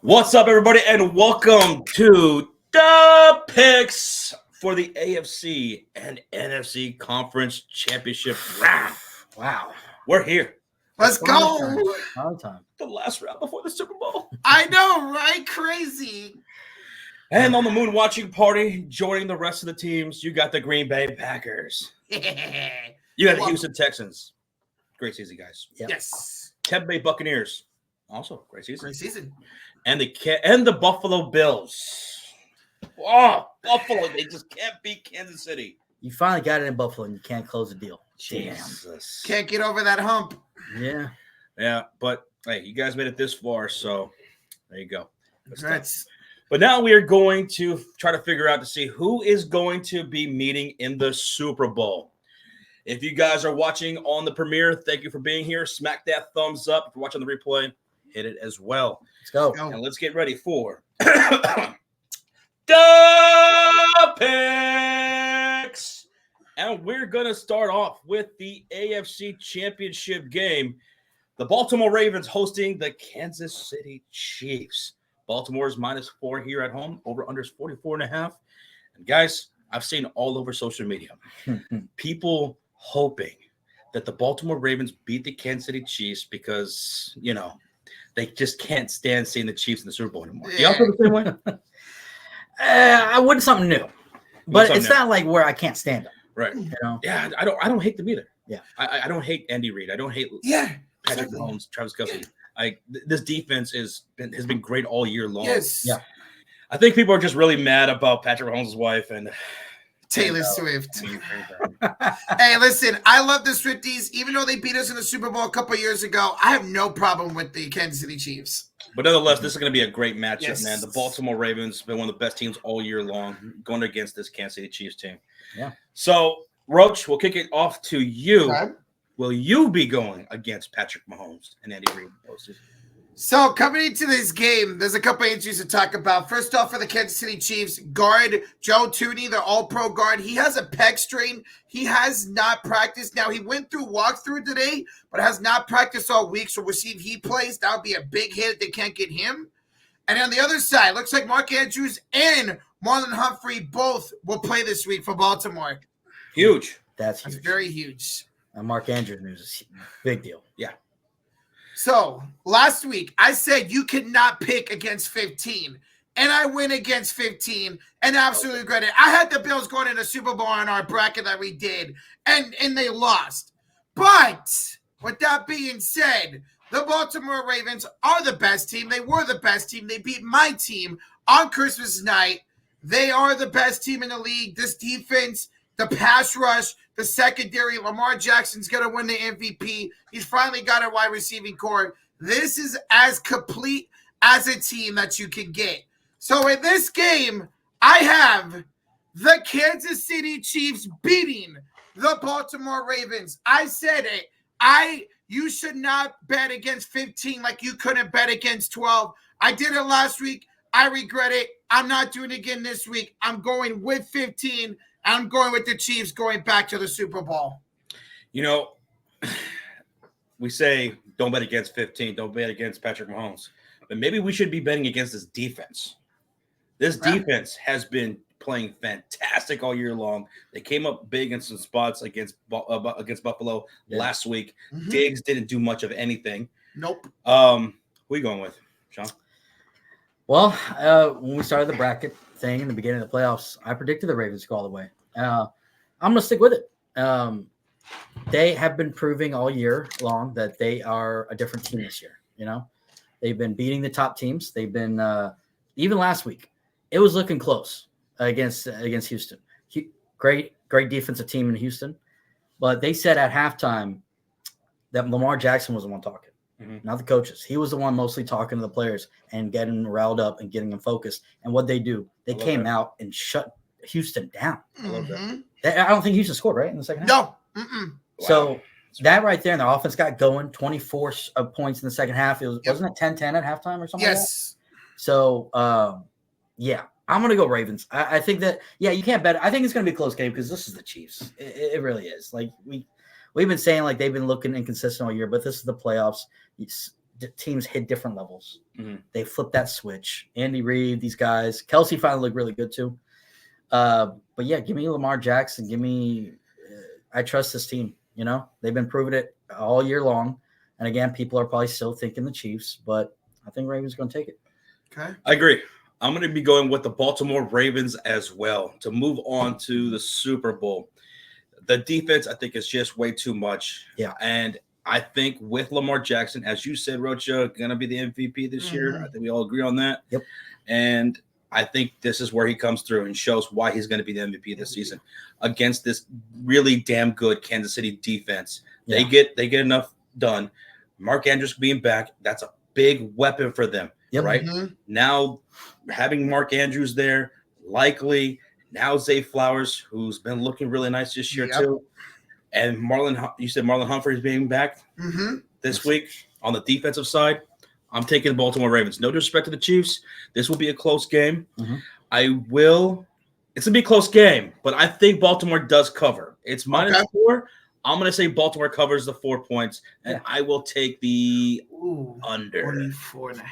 What's up, everybody, and welcome to Daaaa Picks for the AFC and NFC Conference Championship round. Wow. We're here. Let's go. Long time. The last round before the Super Bowl. I know, right? Crazy. And on the moon watching party, joining the rest of the teams, you got the Green Bay Packers. You got the Houston Texans. Great season, guys. Yep. Yes. Tampa Bay Buccaneers. Also, great season. Great season. And the Buffalo Bills. Oh, Buffalo. They just can't beat Kansas City. You finally got it in Buffalo and you can't close the deal. Jesus. Can't get over that hump. Yeah. Yeah, but hey, you guys made it this far, so there you go. Congrats. But now we are going to try to figure out to see who is going to be meeting in the Super Bowl. If you guys are watching on the premiere, thank you for being here. Smack that thumbs up. If you're watching the replay, hit it as well. Let's go. And let's get ready for Daaaa Picks. And we're going to start off with the AFC Championship game. The Baltimore Ravens hosting the Kansas City Chiefs. Baltimore is -4 here at home. Over under is 44.5. And guys, I've seen all over social media people hoping that the Baltimore Ravens beat the Kansas City Chiefs because, you know, they just can't stand seeing the Chiefs in the Super Bowl anymore. Do y'all feel the same way? I wouldn't something new, but it's not like where I can't stand them. Right. You know? Yeah, I don't hate them either. Yeah. I don't hate Andy Reid. I don't hate Patrick Mahomes, Travis Kelce. This defense has been great all year long. Yes. Yeah. I think people are just really mad about Patrick Mahomes' wife and Taylor Swift. Hey, listen, I love the Swifties. Even though they beat us in the Super Bowl a couple years ago, I have no problem with the Kansas City Chiefs. But nonetheless, this is going to be a great matchup, Yes. man. The Baltimore Ravens have been one of the best teams all year long going against this Kansas City Chiefs team. Yeah. So, Roach, we'll kick it off to you. Okay. Will you be going against Patrick Mahomes and Andy Reid? So coming into this game, there's a couple of injuries to talk about. First off, for the Kansas City Chiefs, guard Joe Thuney, the all-pro guard, he has a pec strain. He has not practiced. Now, he went through walkthrough today, but has not practiced all week. So we'll see if he plays. That would be a big hit if they can't get him. And on the other side, looks like Mark Andrews and Marlon Humphrey both will play this week for Baltimore. Huge. That's That's huge. very huge. Mark Andrews news is big deal. Yeah. So last week I said you cannot pick against 15, and I win against 15 and absolutely regret it. I had the Bills going in the Super Bowl on our bracket that we did, and they lost. But with that being said, the Baltimore Ravens are the best team. They were the best team. They beat my team on Christmas night. They are the best team in the league. This defense, the pass rush, the secondary, Lamar Jackson's going to win the MVP. He's finally got a wide receiving core. This is as complete as a team that you can get. So in this game, I have the Kansas City Chiefs beating the Baltimore Ravens. I said it. You should not bet against 15 like you couldn't bet against 12. I did it last week. I regret it. I'm not doing it again this week. I'm going with 15. I'm going with the Chiefs going back to the Super Bowl. You know, we say don't bet against 15, don't bet against Patrick Mahomes. But maybe we should be betting against this defense. This defense has been playing fantastic all year long. They came up big in some spots against Buffalo last week. Mm-hmm. Diggs didn't do much of anything. Nope. Who are you going with, Sean? Well, when we started the bracket thing in the beginning of the playoffs, I predicted the Ravens to go all the way. I'm going to stick with it. They have been proving all year long that they are a different team this year. You know, they've been beating the top teams. They've been even last week. It was looking close against Houston. Great defensive team in Houston, but they said at halftime that Lamar Jackson was the one talking. Not the coaches. He was the one mostly talking to the players and getting riled up and getting them focused. And what they do, they came out and shut Houston down. I love that. I don't think Houston scored, right, in the second half? No. Mm-mm. So that right there, and their offense got going, 24 points in the second half. It was, wasn't it 10-10 at halftime or something like that? Yes. So, yeah, I'm going to go Ravens. I think that, you can't bet. I think it's going to be a close game because this is the Chiefs. It really is. Like, we've been saying, like, they've been looking inconsistent all year, but this is the playoffs. teams hit different levels. Mm-hmm. They flipped that switch. Andy Reid, these guys. Kelsey finally looked really good too. But yeah, give me Lamar Jackson. Give me. I trust this team. You know, they've been proving it all year long. And again, people are probably still thinking the Chiefs, but I think Ravens are going to take it. Okay. I agree. I'm going to be going with the Baltimore Ravens as well to move on to the Super Bowl. The defense, I think, is just way too much. Yeah. And I think with Lamar Jackson, as you said, Rocha, going to be the MVP this year. I think we all agree on that. Yep. And I think this is where he comes through and shows why he's going to be the MVP this season against this really damn good Kansas City defense. Yeah. They get enough done. Mark Andrews being back, that's a big weapon for them. Yep. Right? Mm-hmm. Now, having Mark Andrews there, likely now Zay Flowers, who's been looking really nice this year too. And you said Marlon Humphrey's being back this week on the defensive side. I'm taking the Baltimore Ravens. No disrespect to the Chiefs. This will be a close game. Mm-hmm. It's going to be a close game, but I think Baltimore does cover. It's -4. I'm going to say Baltimore covers the 4 points, and I will take the under. 24.5.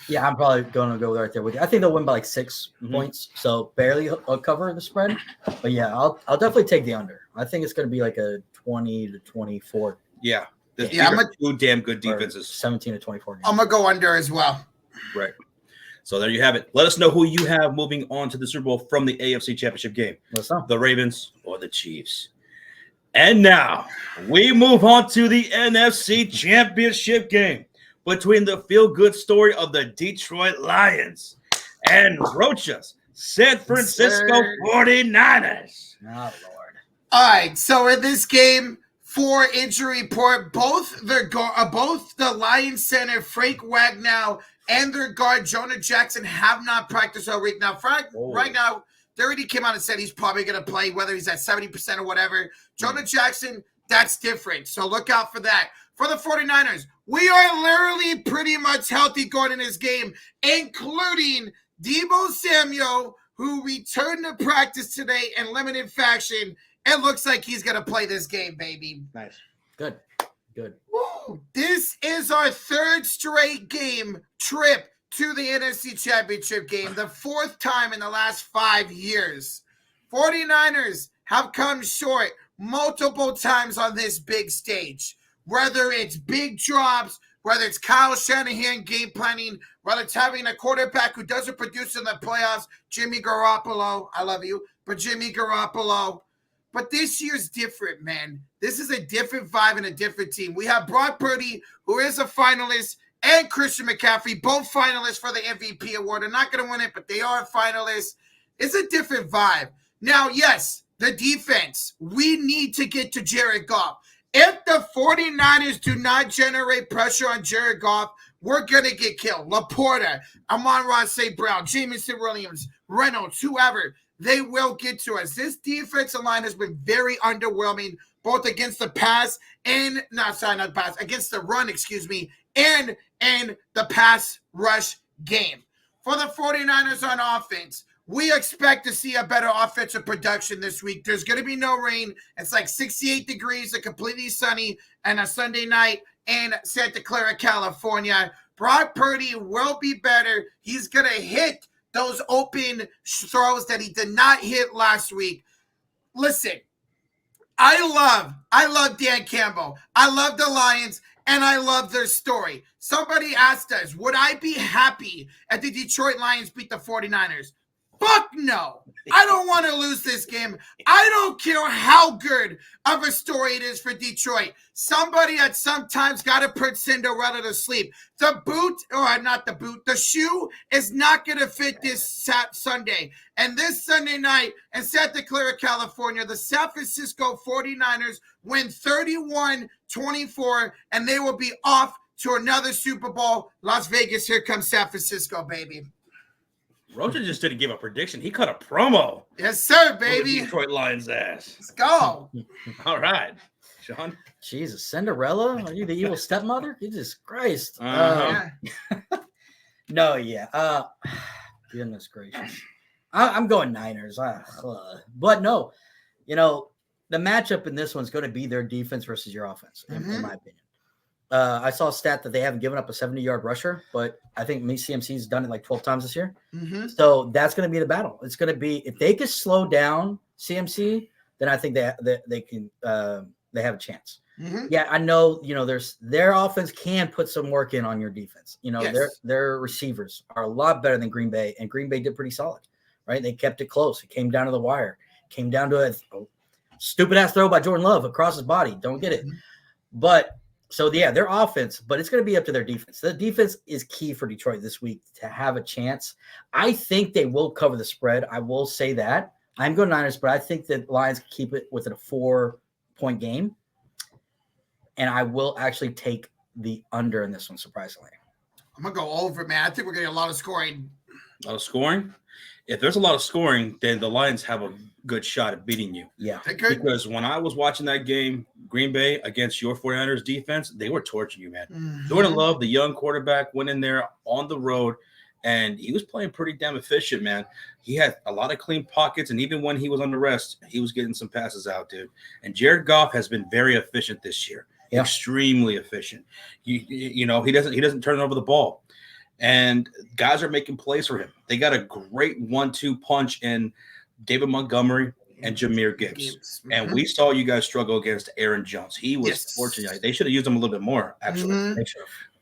Yeah, I'm probably going to go right there with you. I think they'll win by like 6 points, so barely cover the spread. But yeah, I'll definitely take the under. I think it's going to be like a 20 to 24. Yeah. I'm two damn good defenses. 17 to 24. Games. I'm going to go under as well. Right. So there you have it. Let us know who you have moving on to the Super Bowl from the AFC Championship game. What's up? The Ravens or the Chiefs. And now we move on to the NFC Championship game between the feel-good story of the Detroit Lions and Rocha's San Francisco 49ers. Oh, Lord. All right, so in this game, for injury report, both the Lions center Frank Wagner and their guard Jonah Jackson have not practiced all week. Now, right now, they already came out and said he's probably going to play, whether he's at 70% or whatever. Jonah Jackson, that's different. So look out for that. For the 49ers, we are literally pretty much healthy going in this game, including Deebo Samuel, who returned to practice today in limited fashion. It looks like he's going to play this game, baby. Nice. Good. Woo. This is our third straight game trip to the NFC Championship game, the fourth time in the last 5 years. 49ers have come short multiple times on this big stage, whether it's big drops, whether it's Kyle Shanahan game planning, whether it's having a quarterback who doesn't produce in the playoffs, Jimmy Garoppolo. I love you, but Jimmy Garoppolo. But this year's different, man. This is a different vibe and a different team. We have Brock Purdy, who is a finalist, and Christian McCaffrey, both finalists for the MVP award. They're not going to win it, but they are finalists. It's a different vibe. Now, yes, the defense. We need to get to Jared Goff. If the 49ers do not generate pressure on Jared Goff, we're going to get killed. Laporta, Amon-Ra St. Brown, Jameson Williams, Reynolds, whoever, they will get to us. This defensive line has been very underwhelming, both against the pass and, against the run, and the pass rush game. For the 49ers on offense, we expect to see a better offensive production this week. There's going to be no rain. It's like 68 degrees and completely sunny and a Sunday night in Santa Clara, California. Brock Purdy will be better. He's going to hit those open throws that he did not hit last week. Listen, I love Dan Campbell. I love the Lions, and I love their story. Somebody asked us, would I be happy if the Detroit Lions beat the 49ers? Fuck no. I don't want to lose this game. I don't care how good of a story it is for Detroit. Somebody at sometimes got to put Cinderella to sleep. The shoe is not going to fit this Sunday. And this Sunday night in Santa Clara, California, the San Francisco 49ers win 31-24, and they will be off to another Super Bowl. Las Vegas, here comes San Francisco, baby. Rocha just didn't give a prediction. He cut a promo. Yes, sir, baby. Detroit Lions ass. Let's go. All right. Sean? Jesus, Cinderella? Are you the evil stepmother? Jesus Christ. No, yeah. Goodness gracious. I'm going Niners. But no, the matchup in this one's going to be their defense versus your offense, in my opinion. I saw a stat that they haven't given up a 70-yard rusher, but I think CMC's done it like 12 times this year. Mm-hmm. So that's going to be the battle. It's going to be if they could slow down CMC, then I think they can they have a chance. Mm-hmm. Yeah, I know. Their offense can put some work in on your defense. Their receivers are a lot better than Green Bay, and Green Bay did pretty solid, right? They kept it close. It came down to the wire. Came down to a stupid ass throw by Jordan Love across his body. Don't get it, but. So, yeah, their offense, but it's going to be up to their defense. The defense is key for Detroit this week to have a chance. I think they will cover the spread. I will say that. I'm going Niners, but I think the Lions can keep it within a 4-point game. And I will actually take the under in this one, surprisingly. I'm going to go over, man. I think we're getting a lot of scoring. A lot of scoring? If there's a lot of scoring, then the Lions have a good shot at beating you. Yeah. Because when I was watching that game, Green Bay against your 49ers defense, they were torching you, man. Mm-hmm. Jordan Love, the young quarterback, went in there on the road, and he was playing pretty damn efficient, man. He had a lot of clean pockets, and even when he was under rest, he was getting some passes out, dude. And Jared Goff has been very efficient this year. Yeah. Extremely efficient. He doesn't turn over the ball. And guys are making plays for him. They got a great 1-2 punch in David Montgomery and Jahmyr Gibbs. Mm-hmm. And we saw you guys struggle against Aaron Jones. He was fortunate. They should have used him a little bit more, actually. Mm-hmm.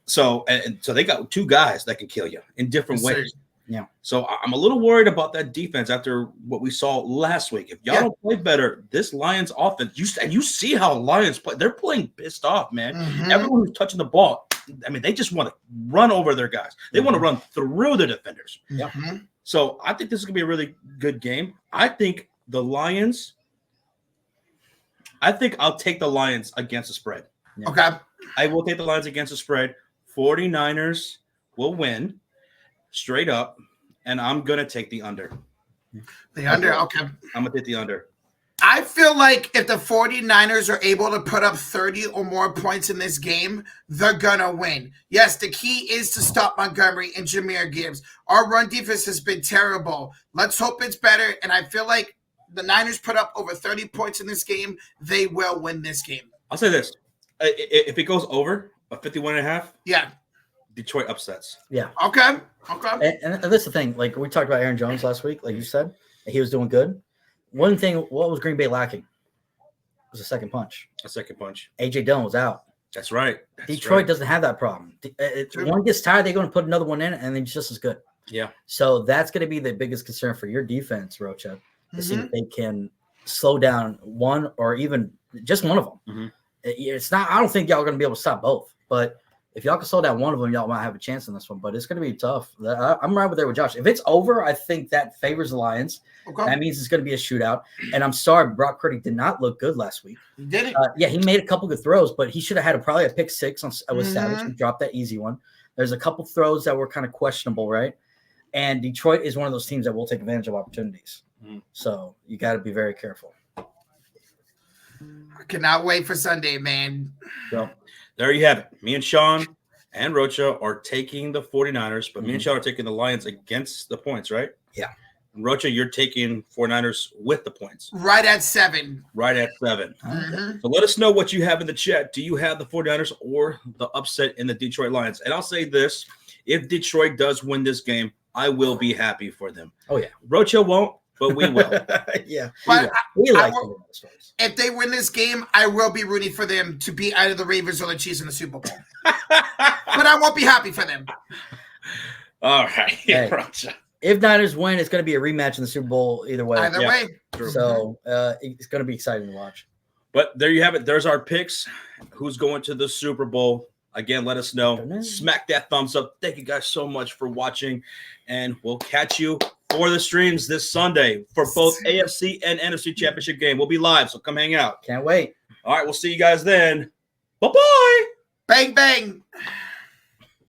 So they got two guys that can kill you in different ways. Yeah. So I'm a little worried about that defense after what we saw last week. If y'all don't play better, this Lions offense, you see how Lions play. They're playing pissed off, man. Mm-hmm. Everyone who's touching the ball, I mean, they just want to run over their guys. They want to run through the defenders. Yeah. Mm-hmm. So I think this is going to be a really good game. I think I'll take the Lions against the spread. Yeah. Okay. I will take the Lions against the spread. 49ers will win straight up, and I'm going to take the under. The under, okay. I'm going to take the under. I feel like if the 49ers are able to put up 30 or more points in this game, they're going to win. Yes, the key is to stop Montgomery and Jahmyr Gibbs. Our run defense has been terrible. Let's hope it's better, and I feel like the Niners put up over 30 points in this game. They will win this game. I'll say this. If it goes over a 51.5, yeah, Detroit upsets. Yeah. Okay. And that's the thing. Like we talked about Aaron Jones last week, like you said, he was doing good. One thing, what was Green Bay lacking? It was a second punch. A second punch. A.J. Dillon was out. That's right. Detroit doesn't have that problem. One gets tired, they're going to put another one in, and it's just as good. Yeah. So that's going to be the biggest concern for your defense, Rocha, to see if they can slow down one or even just one of them. Mm-hmm. It's not. I don't think y'all are going to be able to stop both, but if y'all can slow down one of them, y'all might have a chance in this one. But it's going to be tough. I'm right there with Josh. If it's over, I think that favors the Lions. Okay. That means it's going to be a shootout. And I'm sorry, Brock Purdy did not look good last week. Did it? Yeah, he made a couple good throws, but he should have had probably a pick six with Savage. He dropped that easy one. There's a couple throws that were kind of questionable, right? And Detroit is one of those teams that will take advantage of opportunities. So you got to be very careful. I cannot wait for Sunday, man. So there you have it. Me and Sean and Rocha are taking the 49ers, but me and Sean are taking the Lions against the points, right? Yeah. And Rocha, you're taking 49ers with the points. Right at 7. Right at 7. Mm-hmm. So let us know what you have in the chat. Do you have the 49ers or the upset in the Detroit Lions? And I'll say this. If Detroit does win this game, I will be happy for them. Oh, yeah. Rocha won't, but we will. Yeah. But we like the stories. if they win this game, I will be rooting for them to beat either the Ravens or the Chiefs in the Super Bowl. But I won't be happy for them. All right. Hey, if Niners win, it's going to be a rematch in the Super Bowl either way. Either way. So it's going to be exciting to watch. But there you have it. There's our picks. Who's going to the Super Bowl? Again, let us know. Smack that thumbs up. Thank you guys so much for watching. And we'll catch you for the streams this Sunday for both AFC and NFC Championship game. We'll be live, so come hang out. Can't wait. All right, we'll see you guys then. Bye-bye. Bang, bang.